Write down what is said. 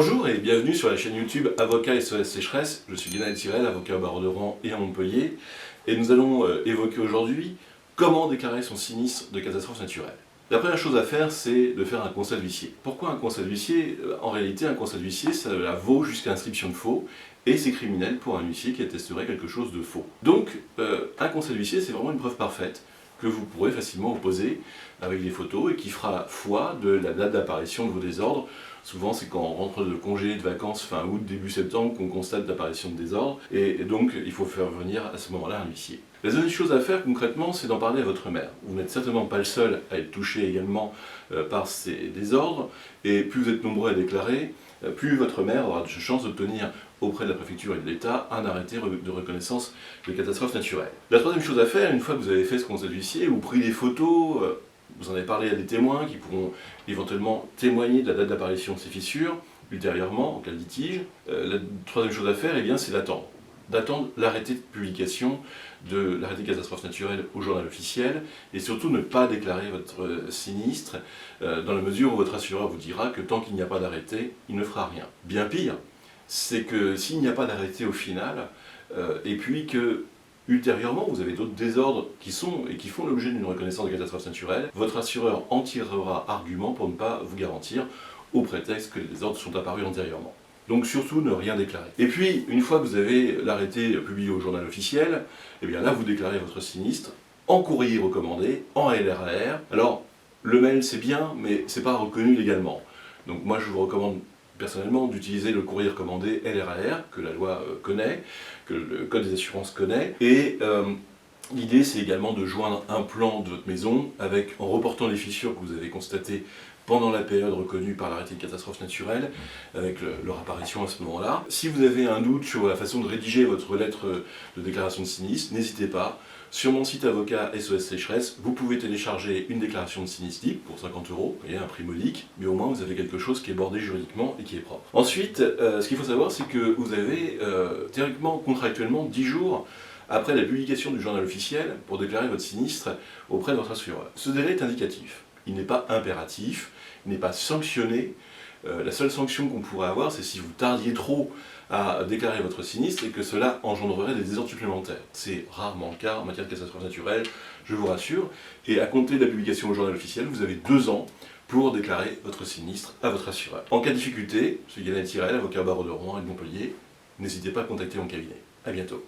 Bonjour et bienvenue sur la chaîne YouTube Avocat SOS Sécheresse. Je suis Guénal Tirel, avocat au barreau de Rouen et à Montpellier. Et nous allons évoquer aujourd'hui comment déclarer son sinistre de catastrophe naturelle. La première chose à faire, c'est de faire un constat de huissier. Pourquoi un constat de huissier? En réalité, un constat de huissier, ça vaut jusqu'à inscription de faux, et c'est criminel pour un huissier qui attesterait quelque chose de faux. Donc, un constat de huissier, c'est vraiment une preuve parfaite que vous pourrez facilement opposer avec des photos et qui fera foi de la date d'apparition de vos désordres. Souvent, c'est quand on rentre de congé, de vacances, fin août, début septembre, qu'on constate l'apparition de désordres, et donc il faut faire venir à ce moment-là un huissier. La deuxième chose à faire concrètement, c'est d'en parler à votre mère. Vous n'êtes certainement pas le seul à être touché également par ces désordres, et plus vous êtes nombreux à déclarer, plus votre mère aura de chances d'obtenir auprès de la préfecture et de l'État un arrêté de reconnaissance de catastrophe naturelle. La troisième chose à faire, une fois que vous avez fait ce constat d'huissier, vous prenez des photos, vous en avez parlé à des témoins qui pourront éventuellement témoigner de la date d'apparition de ces fissures, ultérieurement, en cas de litige. La troisième chose à faire, c'est d'attendre l'arrêté de publication de l'arrêté de catastrophe naturelle au journal officiel, et surtout ne pas déclarer votre sinistre dans la mesure où votre assureur vous dira que tant qu'il n'y a pas d'arrêté, il ne fera rien. Bien pire, c'est que s'il n'y a pas d'arrêté au final, et puis que ultérieurement, vous avez d'autres désordres qui font l'objet d'une reconnaissance de catastrophe naturelle, votre assureur en tirera argument pour ne pas vous garantir, au prétexte que les désordres sont apparus antérieurement. Donc surtout, ne rien déclarer. Et puis, une fois que vous avez l'arrêté publié au journal officiel, et bien là, vous déclarez votre sinistre en courrier recommandé, en LRAR. Alors, le mail, c'est bien, mais c'est pas reconnu légalement. Donc moi, je vous recommande personnellement d'utiliser le courrier recommandé LRAR, que la loi connaît, que le Code des assurances connaît, et l'idée c'est également de joindre un plan de votre maison en reportant les fissures que vous avez constatées pendant la période reconnue par l'arrêté de catastrophe naturelle, avec leur apparition à ce moment-là. Si vous avez un doute sur la façon de rédiger votre lettre de déclaration de sinistre, n'hésitez pas. Sur mon site avocat SOS Sécheresse, vous pouvez télécharger une déclaration de sinistre libre pour 50 €, vous voyez, un prix modique, mais au moins vous avez quelque chose qui est bordé juridiquement et qui est propre. Ensuite, ce qu'il faut savoir, c'est que vous avez théoriquement, contractuellement, 10 jours après la publication du journal officiel pour déclarer votre sinistre auprès de votre assureur. Ce délai est indicatif, il n'est pas impératif, il n'est pas sanctionné. La seule sanction qu'on pourrait avoir, c'est si vous tardiez trop à déclarer votre sinistre et que cela engendrerait des désordres supplémentaires. C'est rarement le cas en matière de catastrophe naturelle, je vous rassure. Et à compter de la publication au journal officiel, vous avez 2 ans pour déclarer votre sinistre à votre assureur. En cas de difficulté, je suis Guénal Tirel, avocat au barreau de Rouen et de Montpellier. N'hésitez pas à contacter mon cabinet. A bientôt.